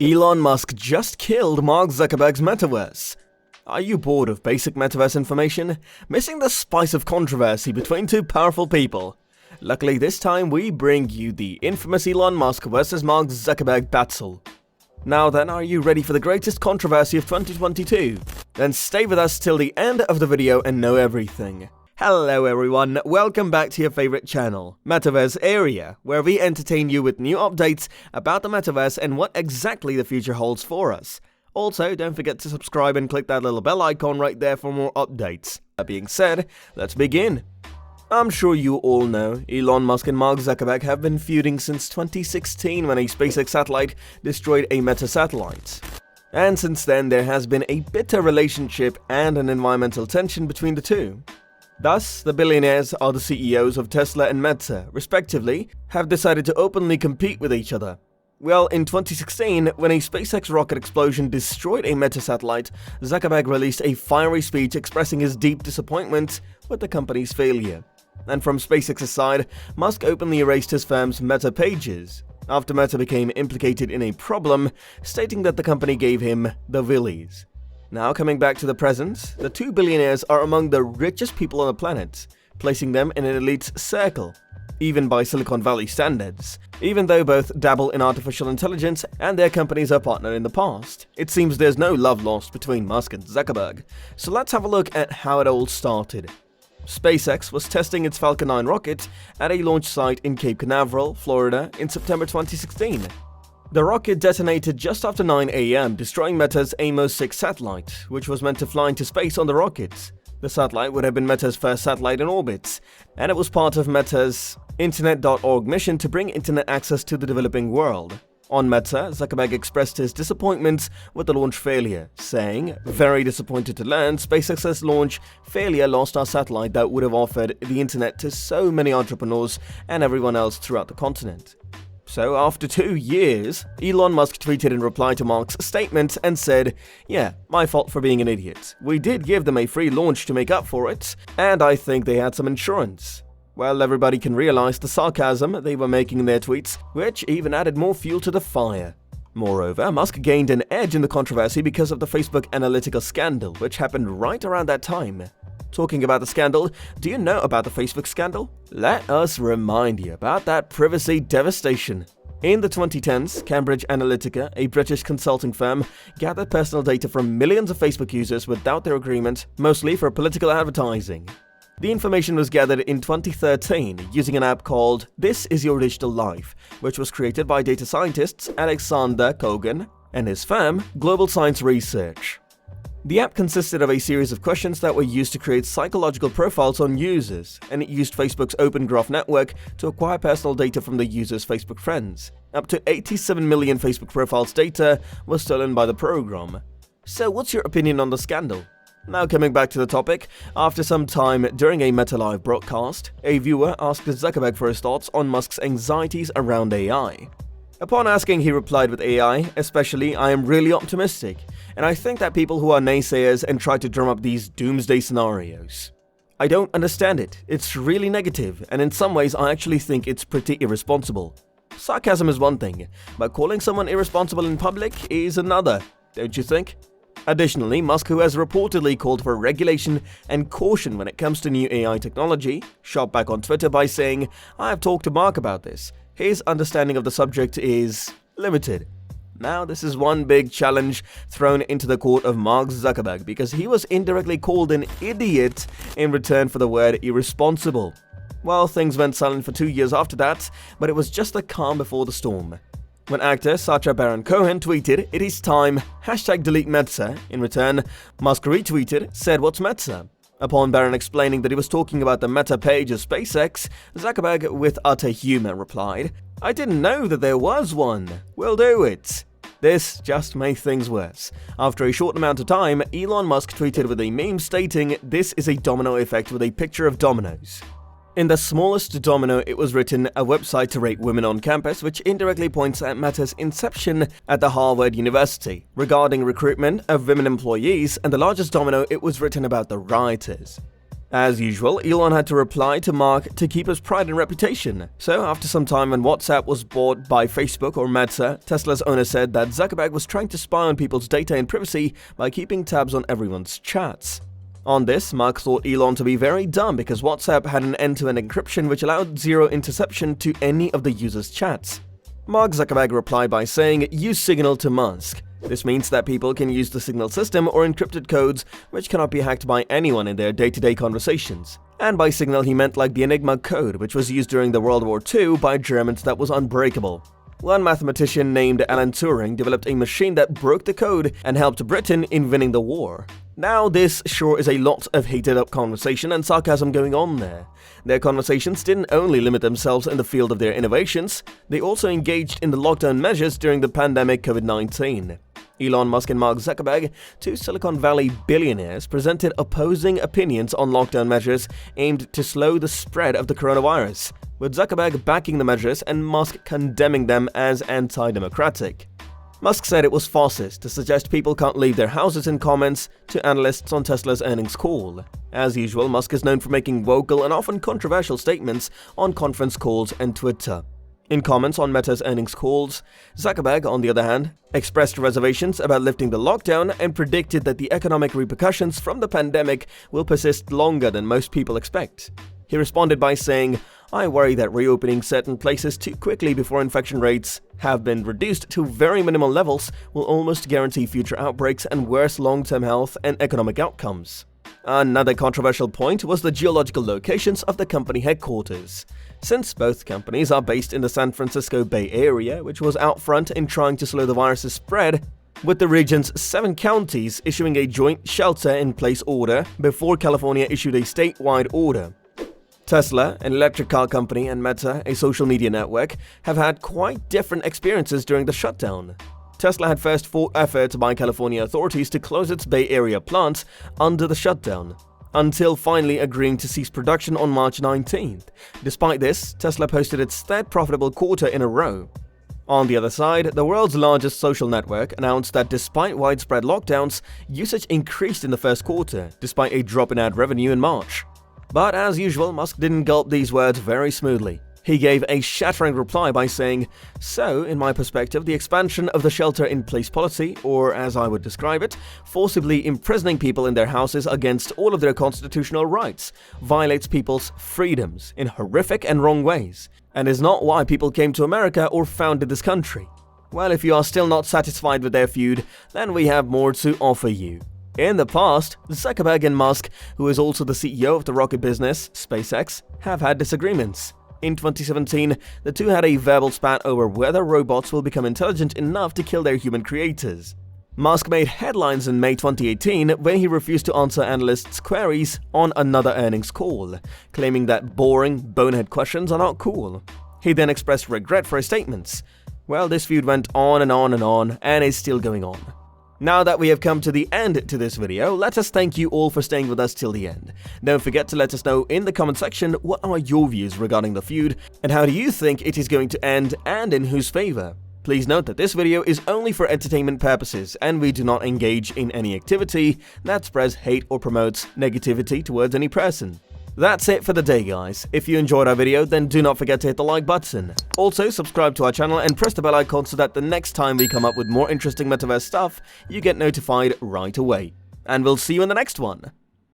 Elon Musk just killed Mark Zuckerberg's metaverse. Are you bored of basic metaverse information? Missing the spice of controversy between two powerful people? Luckily this time we bring you the infamous Elon Musk versus Mark Zuckerberg battle. Now then, are you ready for the greatest controversy of 2022? Then stay with us till the end of the video and know everything. Hello everyone, welcome back to your favorite channel, Metaverse Area, where we entertain you with new updates about the metaverse and what exactly the future holds for us. Also, don't forget to subscribe and click that little bell icon right there for more updates. That being said, let's begin. I'm sure you all know, Elon Musk and Mark Zuckerberg have been feuding since 2016 when a SpaceX satellite destroyed a Meta satellite. And since then, there has been a bitter relationship and an environmental tension between the two. Thus, the billionaires are the CEOs of Tesla and Meta, respectively, have decided to openly compete with each other. Well, in 2016, when a SpaceX rocket explosion destroyed a Meta satellite, Zuckerberg released a fiery speech expressing his deep disappointment with the company's failure. And from SpaceX's side, Musk openly erased his firm's Meta pages, after Meta became implicated in a problem, stating that the company gave him the willies. Now coming back to the present, the two billionaires are among the richest people on the planet, placing them in an elite circle, even by Silicon Valley standards. Even though both dabble in artificial intelligence and their companies are partnered in the past, it seems there's no love lost between Musk and Zuckerberg. So let's have a look at how it all started. SpaceX was testing its Falcon 9 rocket at a launch site in Cape Canaveral, Florida in September 2016. The rocket detonated just after 9 AM, destroying Meta's Amos 6 satellite, which was meant to fly into space on the rocket. The satellite would have been Meta's first satellite in orbit, and it was part of Meta's Internet.org mission to bring internet access to the developing world. On Meta, Zuckerberg expressed his disappointment with the launch failure, saying, "Very disappointed to learn SpaceX's launch failure lost our satellite that would have offered the internet to so many entrepreneurs and everyone else throughout the continent." So after 2 years, Elon Musk tweeted in reply to Mark's statement and said, "Yeah, my fault for being an idiot. We did give them a free launch to make up for it, and I think they had some insurance." Well, everybody can realize the sarcasm they were making in their tweets, which even added more fuel to the fire. Moreover, Musk gained an edge in the controversy because of the Facebook Analytica scandal, which happened right around that time. Talking about the scandal, do you know about the Facebook scandal? Let us remind you about that privacy devastation. In the 2010s, Cambridge Analytica, a British consulting firm, gathered personal data from millions of Facebook users without their agreement, mostly for political advertising. The information was gathered in 2013 using an app called This Is Your Digital Life, which was created by data scientists Alexander Kogan and his firm, Global Science Research. The app consisted of a series of questions that were used to create psychological profiles on users, and it used Facebook's Open Graph network to acquire personal data from the users' Facebook friends. Up to 87 million Facebook profiles data was stolen by the program. So what's your opinion on the scandal? Now coming back to the topic, after some time during a Meta Live broadcast, a viewer asked Zuckerberg for his thoughts on Musk's anxieties around AI. Upon asking, he replied with AI, "Especially, I am really optimistic, and I think that people who are naysayers and try to drum up these doomsday scenarios. I don't understand it. It's really negative, and in some ways I actually think it's pretty irresponsible. Sarcasm is one thing, but calling someone irresponsible in public is another, don't you think?" Additionally, Musk, who has reportedly called for regulation and caution when it comes to new AI technology, shot back on Twitter by saying, "I have talked to Mark about this. His understanding of the subject is limited." Now, this is one big challenge thrown into the court of Mark Zuckerberg because he was indirectly called an idiot in return for the word irresponsible. Well, things went silent for 2 years after that, but it was just the calm before the storm. When actor Sacha Baron Cohen tweeted, "It is time, #delete Meta," in return, Musk retweeted, "Said what's Meta?" Upon Baron explaining that he was talking about the Meta page of SpaceX, Zuckerberg, with utter humor, replied, "I didn't know that there was one. We'll do it." This just made things worse. After a short amount of time, Elon Musk tweeted with a meme stating, "This is a domino effect with a picture of dominoes." In the smallest domino, it was written, "A website to rate women on campus," which indirectly points at Meta's inception at the Harvard University, regarding recruitment of women employees, and the largest domino, it was written about the rioters. As usual, Elon had to reply to Mark to keep his pride and reputation. So after some time when WhatsApp was bought by Facebook or Meta, Tesla's owner said that Zuckerberg was trying to spy on people's data and privacy by keeping tabs on everyone's chats. On this, Mark thought Elon to be very dumb because WhatsApp had an end-to-end encryption which allowed zero interception to any of the users' chats. Mark Zuckerberg replied by saying, "Use Signal to Musk." This means that people can use the Signal system or encrypted codes which cannot be hacked by anyone in their day-to-day conversations. And by Signal he meant like the Enigma code which was used during the World War II by Germans that was unbreakable. One mathematician named Alan Turing developed a machine that broke the code and helped Britain in winning the war. Now this sure is a lot of heated up conversation and sarcasm going on there. Their conversations didn't only limit themselves in the field of their innovations, they also engaged in the lockdown measures during the pandemic COVID-19. Elon Musk and Mark Zuckerberg, two Silicon Valley billionaires, presented opposing opinions on lockdown measures aimed to slow the spread of the coronavirus, with Zuckerberg backing the measures and Musk condemning them as anti-democratic. Musk said it was farcical to suggest people can't leave their houses in comments to analysts on Tesla's earnings call. As usual, Musk is known for making vocal and often controversial statements on conference calls and Twitter. In comments on Meta's earnings calls, Zuckerberg, on the other hand, expressed reservations about lifting the lockdown and predicted that the economic repercussions from the pandemic will persist longer than most people expect. He responded by saying, "I worry that reopening certain places too quickly before infection rates have been reduced to very minimal levels will almost guarantee future outbreaks and worse long-term health and economic outcomes." Another controversial point was the geological locations of the company headquarters. Since both companies are based in the San Francisco Bay Area, which was out front in trying to slow the virus's spread, with the region's 7 counties issuing a joint shelter-in-place order before California issued a statewide order. Tesla, an electric car company, and Meta, a social media network, have had quite different experiences during the shutdown. Tesla had first fought efforts by California authorities to close its Bay Area plants under the shutdown, until finally agreeing to cease production on March 19th. Despite this, Tesla posted its third profitable quarter in a row. On the other side, the world's largest social network announced that despite widespread lockdowns, usage increased in the first quarter, despite a drop in ad revenue in March. But as usual, Musk didn't gulp these words very smoothly. He gave a shattering reply by saying, "So, in my perspective, the expansion of the shelter-in-place policy, or as I would describe it, forcibly imprisoning people in their houses against all of their constitutional rights, violates people's freedoms in horrific and wrong ways, and is not why people came to America or founded this country. Well, if you are still not satisfied with their feud, then we have more to offer you." In the past, Zuckerberg and Musk, who is also the CEO of the rocket business, SpaceX, have had disagreements. In 2017, the two had a verbal spat over whether robots will become intelligent enough to kill their human creators. Musk made headlines in May 2018 when he refused to answer analysts' queries on another earnings call, claiming that boring, bonehead questions are not cool. He then expressed regret for his statements. Well, this feud went on and on and on, and is still going on. Now that we have come to the end to this video, let us thank you all for staying with us till the end. Don't forget to let us know in the comment section what are your views regarding the feud, and how do you think it is going to end and in whose favor. Please note that this video is only for entertainment purposes, and we do not engage in any activity that spreads hate or promotes negativity towards any person. That's it for the day, guys. If you enjoyed our video, then do not forget to hit the like button. Also, subscribe to our channel and press the bell icon so that the next time we come up with more interesting metaverse stuff, you get notified right away. And we'll see you in the next one.